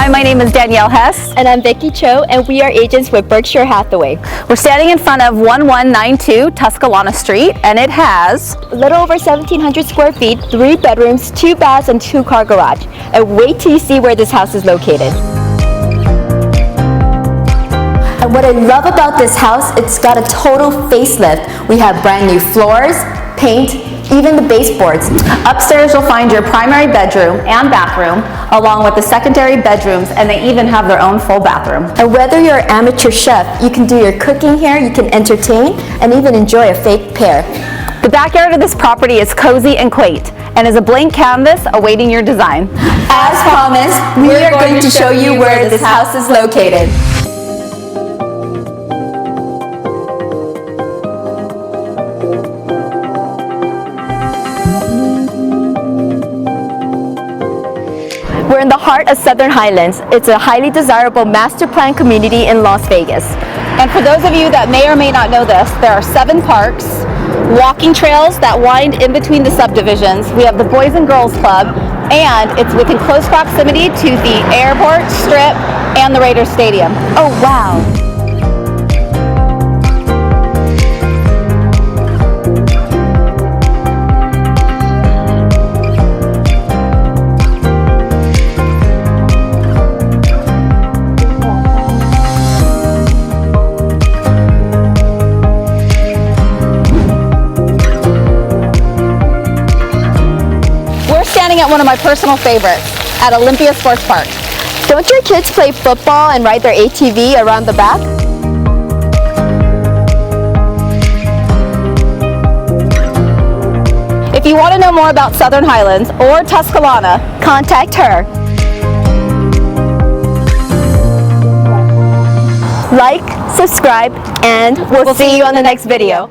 my name is Danielle Hess. And I'm Vicky Cho, and we are agents with Berkshire Hathaway. We're standing in front of 1192 Tuscolana Street, and it has A little over 1,700 square feet, 3 bedrooms, 2 baths, and 2-car garage. And wait till you see where this house is located. And what I love about this house, it's got a total facelift. We have brand new floors, paint, even the baseboards. upstairs. You'll find your primary bedroom and bathroom, along with the secondary bedrooms, and they even have their own full bathroom. And whether you're an amateur chef, you can do your cooking here, you can entertain, and even enjoy a fake pear. The backyard of this property is cozy and quaint, and is a blank canvas awaiting your design. As promised, we are going to show you where this house is located. We're in the heart of Southern Highlands. It's a highly desirable master plan community in Las Vegas. And for those of you that may or may not know this, there are 7 parks, walking trails that wind in between the subdivisions. We have the Boys and Girls Club, and it's within close proximity to the airport, strip, and the Raiders Stadium. Oh, wow. Standing at one of my personal favorites, at Olympia Sports Park. Don't your kids play football and ride their ATV around the back? If you want to know more about Southern Highlands or Tuscolana, Contact her. Like, subscribe, and we'll see you on the next video.